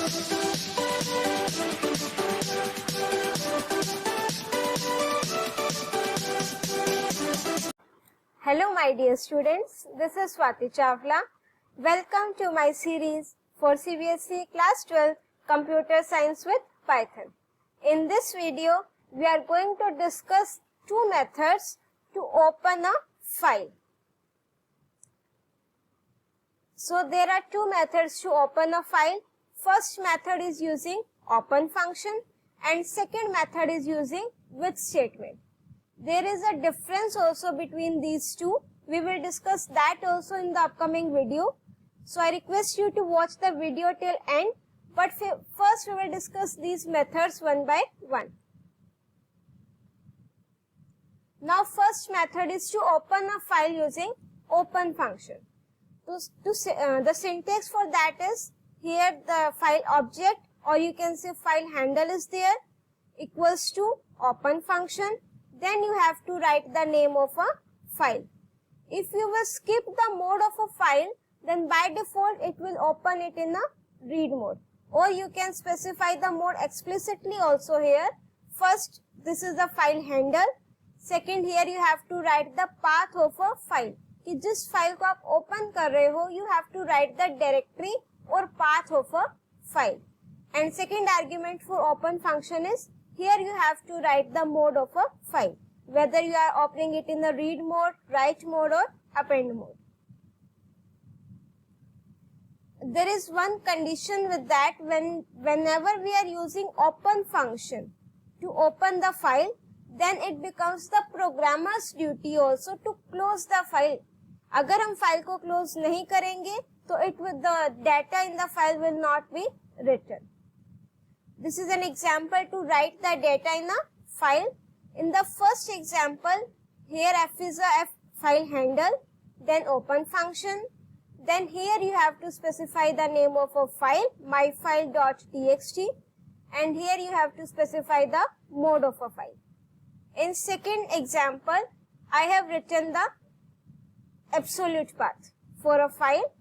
Hello my dear students, this is Swati Chawla. Welcome to my series for CBSE Class 12 Computer Science with Python. In this video, we are going to discuss two methods to open a file. So there are two methods to open a file. First method is using open function and second method is using with statement. There is a difference also between these two. We will discuss that also in the upcoming video. So I request you to watch the video till end. But first we will discuss these methods one by one. Now first method is to open a file using open function. The syntax for that is here the file object or you can say file handle is there equals to open function. Then you have to write the name of a file. If you will skip the mode of a file, then by default it will open it in a read mode. Or you can specify the mode explicitly also here. First, this is the file handle. Second, here you have to write the path of a file. कि जिस file को आप open कर रहे हो, you have to write the directory or path of a file. And second argument for open function is here you have to write the mode of a file, whether you are opening it in the read mode, write mode or append mode. There is one condition with that whenever we are using open function to open the file, then it becomes the programmer's duty also to close the file. अगर हम file को close नहीं करेंगे तो the data in the file will not be written. This is an example to write the data in a file. In the first example, here f is a file handle, then open function. Then here you have to specify the name of a file, myfile.txt, and here you have to specify the mode of a file. In second example, I have written the absolute path for a file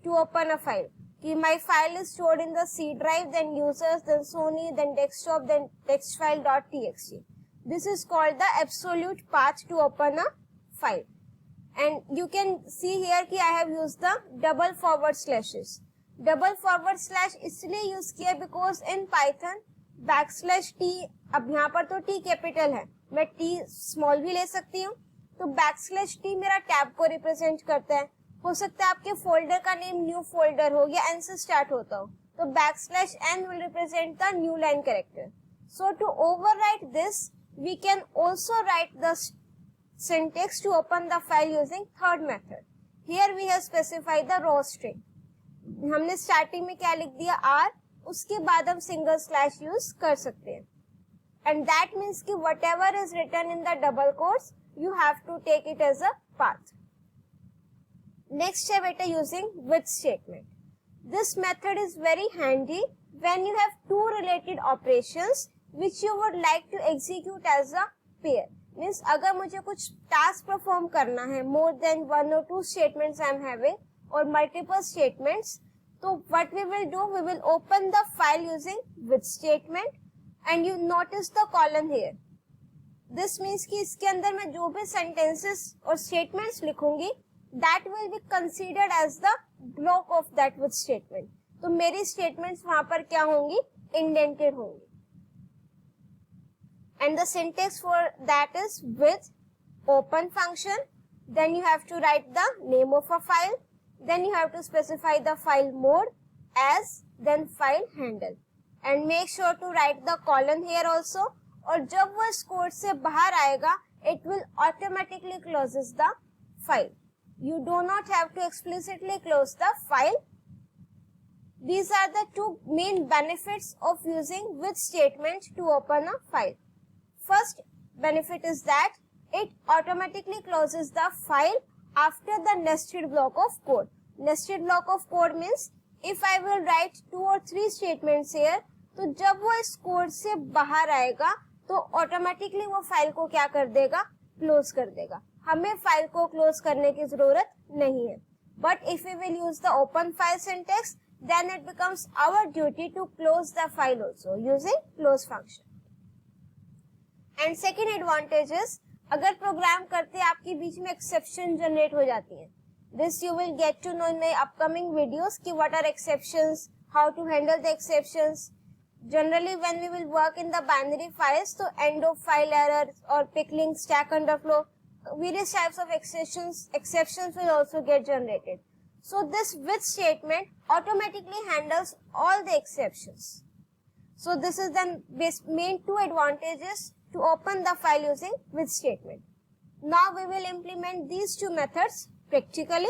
to open a file. My file is stored in the C drive, then users, then Sony, then desktop, then textfile.txt. This is called the absolute path to open a file. And you can see here कि I have used the double forward slashes. Double forward slash इसलिए use किया because in Python \t, अब यहाँ पर तो t capital है, मैं t small भी ले सकती हूँ, तो \t मेरा टैब को रिप्रेजेंट करता है. हो सकता है आपके फोल्डर का नेम न्यू फोल्डर हो या n से स्टार्ट होता हो, तो \n will represent the new line character. So to overwrite this, we can also write the syntax to open the file using third method. Here we have specified the raw string. हमने starting में क्या लिख दिया r, उसके बाद हम single slash use कर सकते हैं. And that means कि whatever is written in the double quotes, you have to take it as a path. Next है बेटा using with statement. This method is very handy when you have two related operations which you would like to execute as a pair. Means अगर मुझे कुछ task perform करना है, more than one or two statements I am having or multiple statements, तो what we will do, we will open the file using with statement and you notice the colon here. This means कि इसके अंदर मैं जो भी sentences और statements लिखूंगी, that will be considered as the block of that with statement. तो मेरी statements वहां पर क्या होंगी, indented होंगी. And the syntax for that is with open function. Then you have to write the name of a file. Then you have to specify the file mode as, then file handle. And make sure to write the colon here also. और जब वो इस code से बाहर आएगा, it will automatically closes the file. You do not have to explicitly close the file. These are the two main benefits of using with statement to open a file. First benefit is that it automatically closes the file after the nested block of code. Nested block of code means if I will write 2 or 3 statements here, तो जब वो इस code से बाहर आएगा तो automatically वो file को क्या कर देगा, क्लोज कर देगा. हमें फाइल को क्लोज करने की जरूरत नहीं है. But if we will use the open file syntax, then it becomes our duty to close the file also using close function. And second advantage is, अगर प्रोग्राम करते आपके बीच में एक्सेप्शन जनरेट हो जाती है, this you will get to know in my upcoming videos कि what are exceptions, how to handle the exceptions. Generally when we will work in the binary files, so end of file error or pickling, stack underflow, various types of exceptions will also get generated. So this with statement automatically handles all the exceptions. So this is the main two advantages to open the file using with statement. Now we will implement these two methods practically.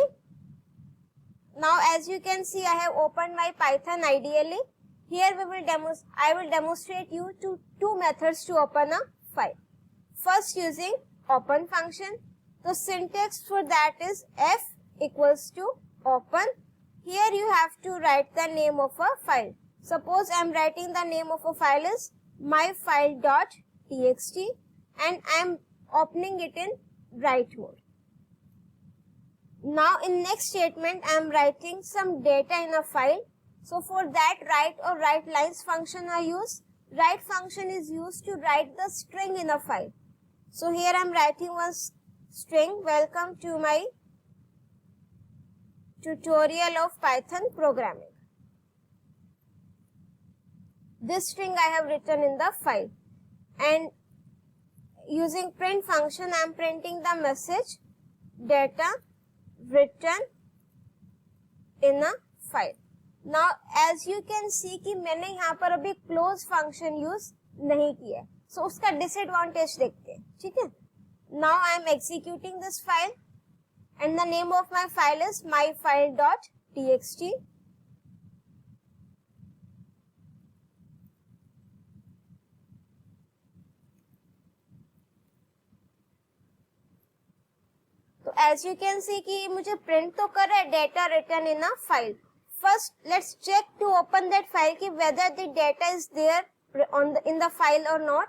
Now as you can see, I have opened my Python ideally. Here I will demonstrate you two methods to open a file. First using open function. The syntax for that is f equals to open. Here you have to write the name of a file. Suppose I am writing the name of a file is myfile.txt and I am opening it in write mode. Now in next statement I am writing some data in a file. So for that write or write lines function are used. Write function is used to write the string in a file. So here I am writing one string, welcome to my tutorial of Python programming. This string I have written in the file, and using print function I am printing the message data written in a file. Now as you can see कि मैंने यहाँ पर अभी close function use नहीं किया, so उसका disadvantage देखते हैं, ठीक है? Now I am executing this file and the name of my file is myfile.txt. तो as you can see कि मुझे print तो कर रहा है data written in a file. First, let's check to open that file कि whether the data is there in the file or not.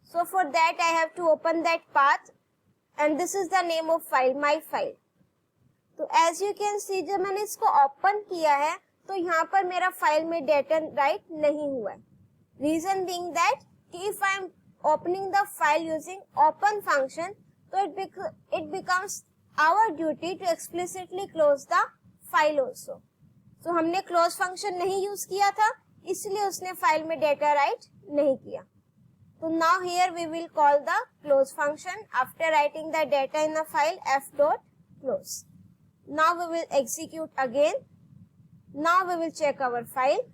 So for that I have to open that path and this is the name of file, my file. तो as you can see जब मैंने इसको open किया है तो यहाँ पर मेरा file में data write नहीं हुआ है. Reason being that कि if I am opening the file using open function, so it becomes our duty to explicitly close the file also. So हमने close function नहीं use किया था, इसलिए उसने file में data write नहीं किया. So now here we will call the close function after writing the data in the file f.close. Now we will execute again. Now we will check our file.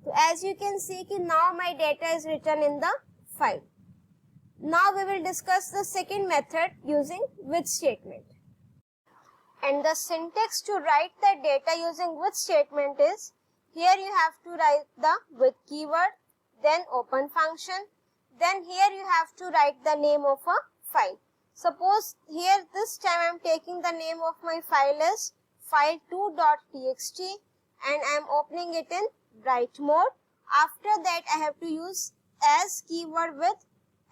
So as you can see कि now my data is written in the file. Now we will discuss the second method using with statement. And the syntax to write the data using with statement is, here you have to write the with keyword, then open function, then here you have to write the name of a file. Suppose here this time I am taking the name of my file as file2.txt and I am opening it in write mode. After that I have to use as keyword with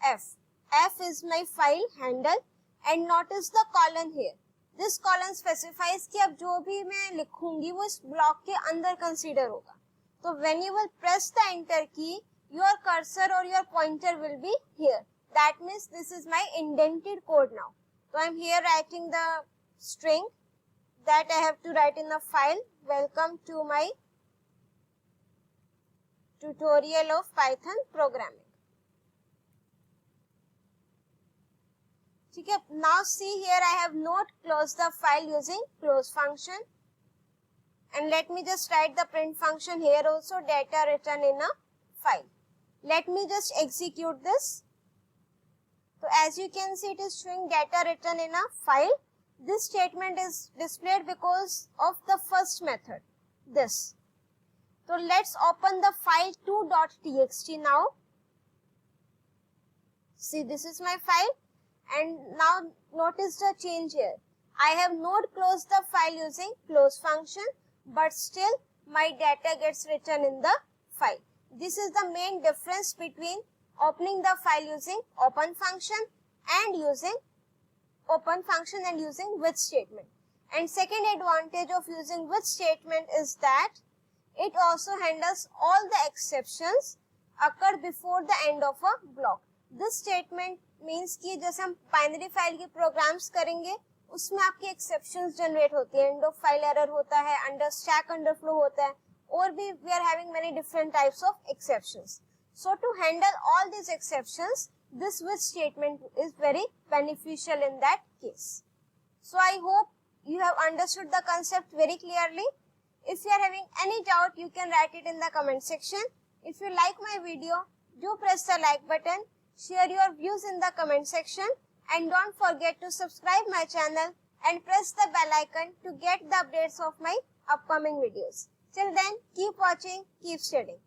f. F is my file handle and notice the colon here. This column specifies कि अब जो भी मैं लिखूंगी वो इस block के अंदर कंसीडर होगा. तो when you will press the enter key, your cursor or your pointer will be here. That means this is my indented code now. So I am here writing the string that I have to write in the file. Welcome to my tutorial of Python programming. ठीक है, now see here I have not closed the file using close function, and let me just write the print function here also, data written in a file. Let me just execute this. So as you can see it is showing data written in a file. This statement is displayed because of the first method, this. So let's open the file 2.txt now. See, this is my file. And now notice the change here. I have not closed the file using close function, but still my data gets written in the file. This is the main difference between opening the file using open function and using with statement. And second advantage of using which statement is that it also handles all the exceptions occur before the end of a block. This statement means कि जैसे हम binary file के programmes करेंगे उसमें आपकी exceptions generate होती है, end of file error होता है, अंडर स्टैक अंडरफ्लो होता है, और भी we are having many different types of exceptions. So to handle all these exceptions, this which statement is very beneficial in that case. So I hope you have understood the concept very clearly. If you are having any doubt, you can write it in the comment section. If you like my video, do press the like button, share your views in the comment section, and don't forget to subscribe my channel and press the bell icon to get the updates of my upcoming videos. Till then, keep watching, keep studying.